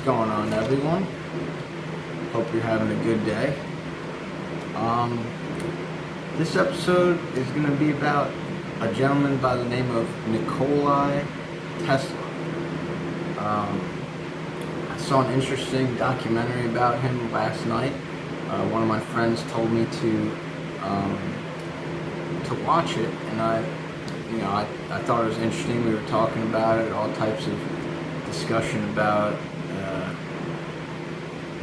going on, everyone? Hope you're having a good day. This episode is going to be about a gentleman by the name of Nikola Tesla. I saw an interesting documentary about him last night. One of my friends told me to watch it, and I thought it was interesting. We were talking about it, all types of discussion about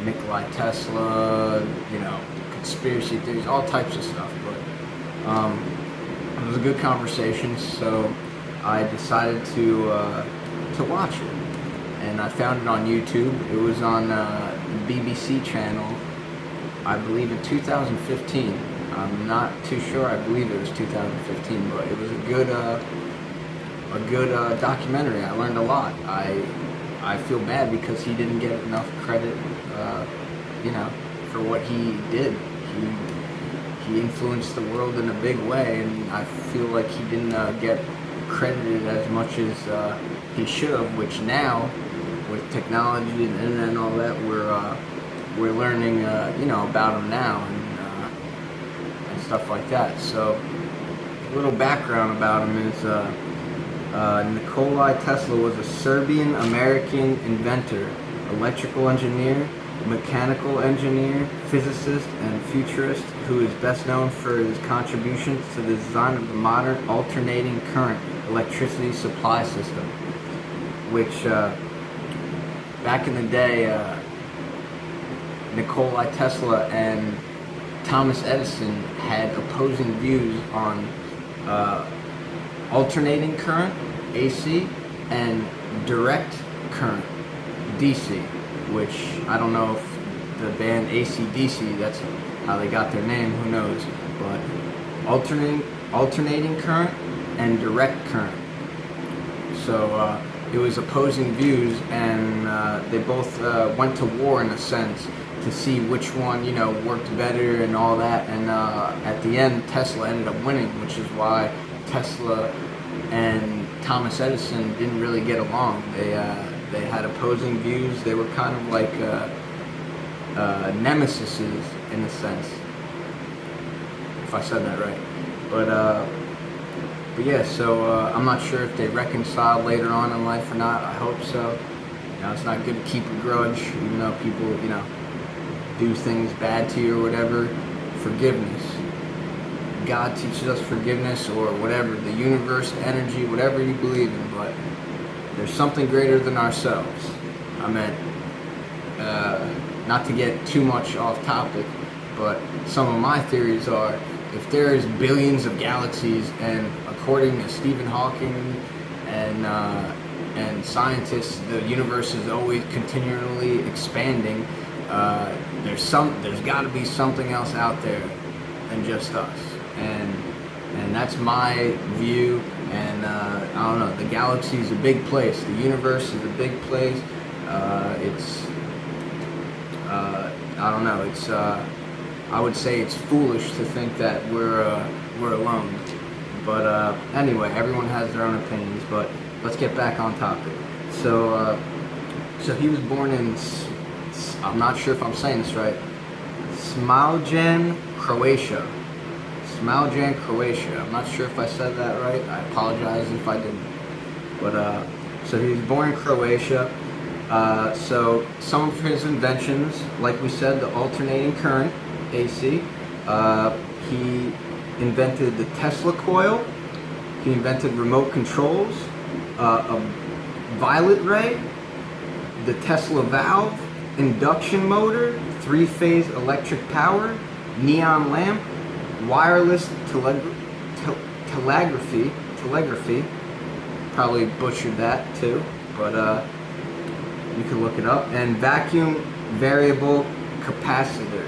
Nikola Tesla, conspiracy theories, all types of stuff. But it was a good conversation, so I decided to watch it, and I found it on YouTube. It was on the BBC channel, I believe, in 2015. I'm not too sure. I believe it was 2015, but it was a good documentary. I learned a lot. I feel bad because he didn't get enough credit, for what he did. He influenced the world in a big way, and I feel like he didn't get credited as much as he should have. Which now, with technology and the internet and all that, we're learning, about him now and stuff like that. So, a little background about him is Nikola Tesla was a Serbian-American inventor, electrical engineer, mechanical engineer, physicist, and futurist who is best known for his contributions to the design of the modern alternating current electricity supply system, which back in the day, Nikola Tesla and Thomas Edison had opposing views on alternating current, AC, and direct current, DC, which I don't know if the band AC/DC, that's how they got their name, who knows, but alternating current and direct current. So it was opposing views, and they both went to war in a sense to see which one, worked better and all that, and at the end Tesla ended up winning, which is why Tesla and Thomas Edison didn't really get along. They had opposing views. They were kind of like nemesis in a sense, if I said that right. But yeah, so I'm not sure if they reconciled later on in life or not. I hope so. It's not good to keep a grudge, even though people, do things bad to you or whatever. Forgiveness. God teaches us forgiveness, or whatever, the universe, energy, whatever you believe in, but there's something greater than ourselves. I meant, not to get too much off topic, but some of my theories are, if there's billions of galaxies, and according to Stephen Hawking and scientists, the universe is always continually expanding, there's got to be something else out there than just us, and that's my view. And I don't know, the galaxy is a big place, the universe is a big place. I don't know, it's I would say it's foolish to think that we're alone, but anyway, everyone has their own opinions. But let's get back on topic. So he was born in, I'm not sure if I'm saying this right, Smiljan, Croatia. I'm not sure if I said that right. I apologize if I didn't. But so he was born in Croatia. So some of his inventions, like we said, the alternating current, AC. He invented the Tesla coil. He invented remote controls, a violet ray, the Tesla valve, induction motor, three-phase electric power, neon lamp, wireless telegraphy, probably butchered that too, but you can look it up, and vacuum variable capacitor.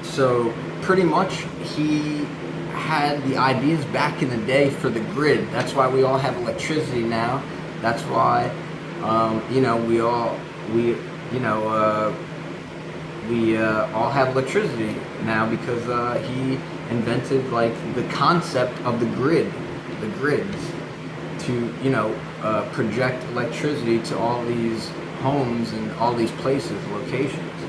So pretty much he had the ideas back in the day for the grid. That's why we all have electricity now. That's why we all have electricity now, because he invented like the concept of the grids to project electricity to all these homes and all these places, locations,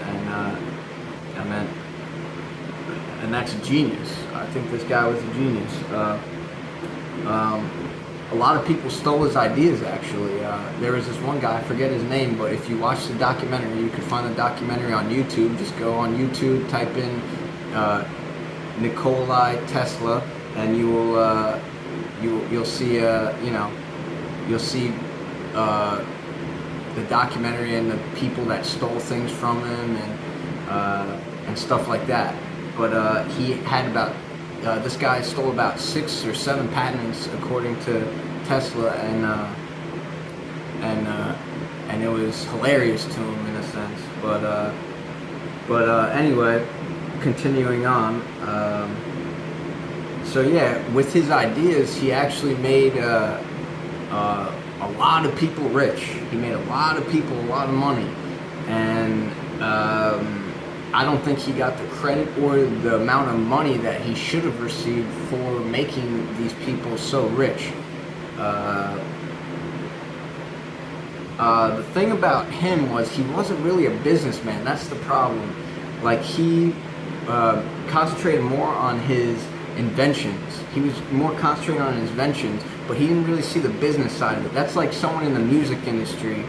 and that's genius. I think this guy was a genius. A lot of people stole his ideas, actually. There was this one guy, I forget his name, but if you watch the documentary, you can find the documentary on YouTube. Just go on YouTube, type in Nikola Tesla, and you'll see you'll see the documentary and the people that stole things from him and stuff like that. But he had about this guy stole about 6 or 7 patents according to Tesla, and it was hilarious to him in a sense. But anyway, continuing on. So yeah, with his ideas, he actually made a lot of people rich. He made a lot of people a lot of money, and I don't think he got the credit or the amount of money that he should have received for making these people so rich. The thing about him was he wasn't really a businessman. That's the problem. Like, he concentrated more on his inventions. He was more concentrated on his inventions, but he didn't really see the business side of it. That's like someone in the music industry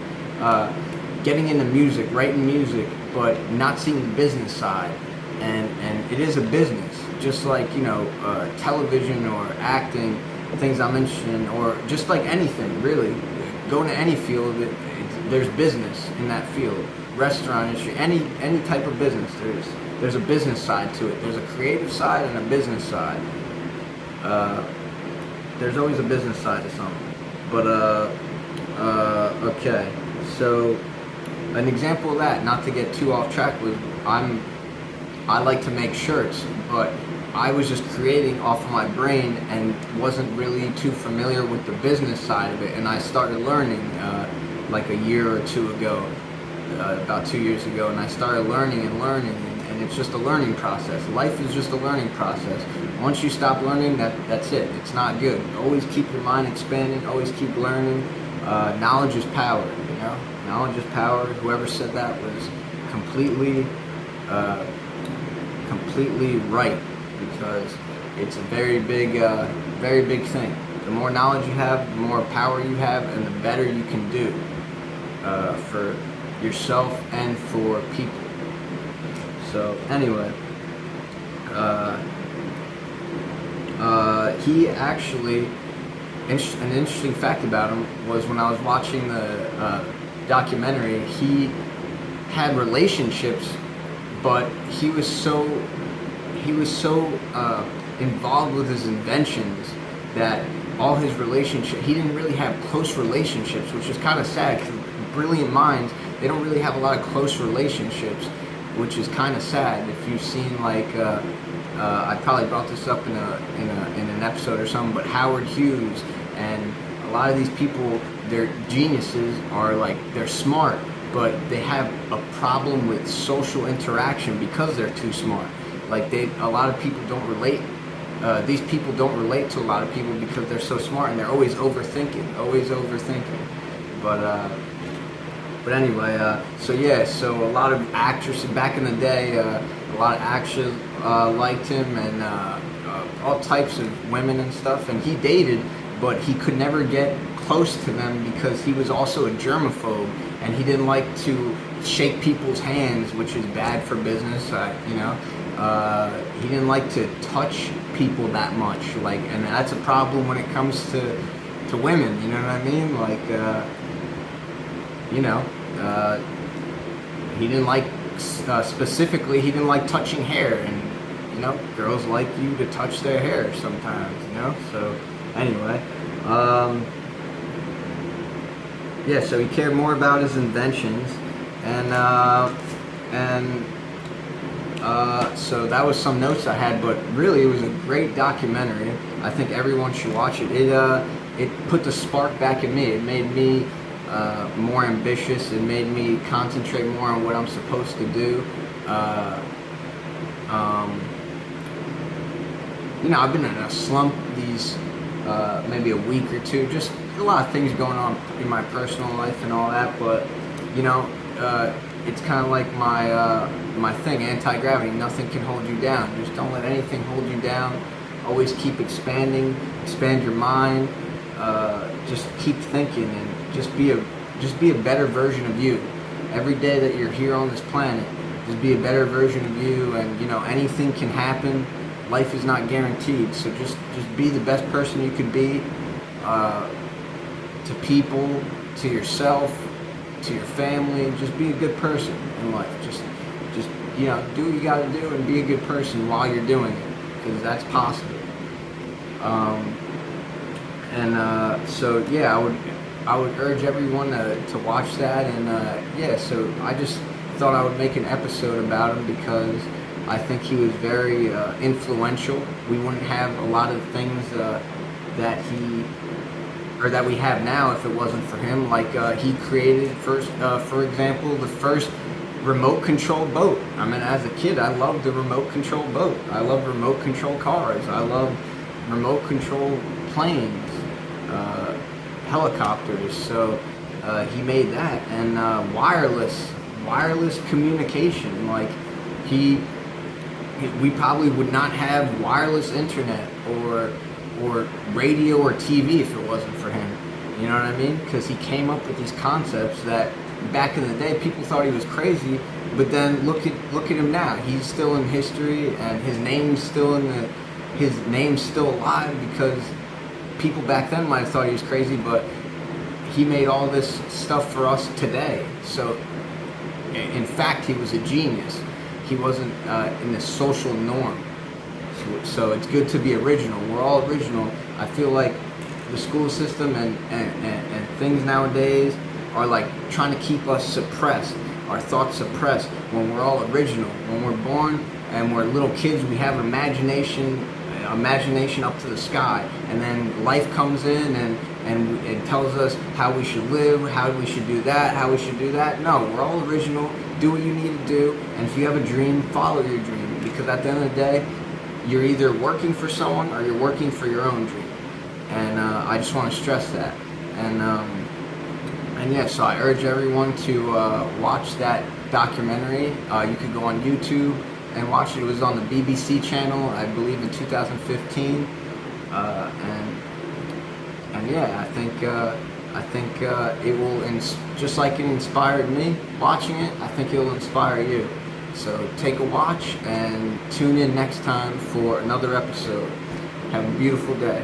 getting into music, writing music, but not seeing the business side. And it is a business, just like, television or acting, things I mentioned, or just like anything, really. Go into any field, there's business in that field. Restaurant industry, any type of business, there's a business side to it. There's a creative side and a business side. There's always a business side to something. But okay, so an example of that, not to get too off track, was I like to make shirts, but I was just creating off of my brain and wasn't really too familiar with the business side of it, and I started learning like a year or two ago, about 2 years ago, and I started learning, and it's just a learning process. Life is just a learning process. Once you stop learning, that's it. It's not good. Always keep your mind expanding, always keep learning. Knowledge is power, Knowledge is power. Whoever said that was completely right, because it's a very big thing. The more knowledge you have, the more power you have, and the better you can do for yourself and for people. So anyway, he actually, an interesting fact about him was, when I was watching the documentary, he had relationships, but he was so involved with his inventions that all his relationships, he didn't really have close relationships, which is kind of sad, because brilliant minds, they don't really have a lot of close relationships, which is kind of sad. If you've seen, like, I probably brought this up in an episode or something, but Howard Hughes, and a lot of these people, their geniuses are like, they're smart, but they have a problem with social interaction because they're too smart. Like, a lot of people don't relate. These people don't relate to a lot of people because they're so smart, and they're always overthinking. But anyway, so a lot of actresses back in the day, a lot of actors liked him, and all types of women and stuff. And he dated, but he could never get close to them because he was also a germaphobe, and he didn't like to shake people's hands, which is bad for business. He didn't like to touch people that much, and that's a problem when it comes to women. You know what I mean? He didn't like specifically. He didn't like touching hair, and girls like you to touch their hair sometimes. So anyway, so he cared more about his inventions, so that was some notes I had, but really it was a great documentary. I think everyone should watch it. It put the spark back in me. It made me more ambitious. It made me concentrate more on what I'm supposed to do. I've been in a slump these maybe a week or two, just a lot of things going on in my personal life and all that, but you know, it's kind of like my thing, anti-gravity. Nothing can hold you down. Just don't let anything hold you down. Always keep expanding, expand your mind. Just keep thinking, and just be a better version of you. Every day that you're here on this planet, just be a better version of you. And you know, anything can happen. Life is not guaranteed, so just be the best person you could be, to people, to yourself, to your family. Just be a good person in life. Just you know, do what you got to do and be a good person while you're doing it, because that's possible. So yeah, I would urge everyone to watch that, and yeah, so I just thought I would make an episode about him because I think he was very influential. We wouldn't have a lot of things that we have now if it wasn't for him. Like he created first, for example, the first remote control boat. I mean, as a kid, I loved the remote control boat. I loved remote control cars. I loved remote control planes, helicopters. So he made that, and wireless communication. Like we probably would not have wireless internet or radio or TV if it wasn't for him. You know what I mean? Because he came up with these concepts that back in the day people thought he was crazy, but then look at him now. He's still in history, and his name's still alive, because people back then might have thought he was crazy, but he made all this stuff for us today. So in fact, he was a genius. He wasn't in the social norm. So it's good to be original. We're all original. I feel like the school system and things nowadays are like trying to keep us suppressed, our thoughts suppressed, when we're all original. When we're born and we're little kids, we have imagination up to the sky, and then life comes in and it tells us how we should live, how we should do that, how we should do that. No, we're all original. Do what you need to do, and if you have a dream, follow your dream, because at the end of the day, you're either working for someone or you're working for your own dream. And I just want to stress that. And yeah, so I urge everyone to watch that documentary. You could go on YouTube and watch it. It was on the BBC channel, I believe, in 2015. And yeah, I think it will, just like it inspired me watching it, I think it will inspire you. So take a watch and tune in next time for another episode. Have a beautiful day.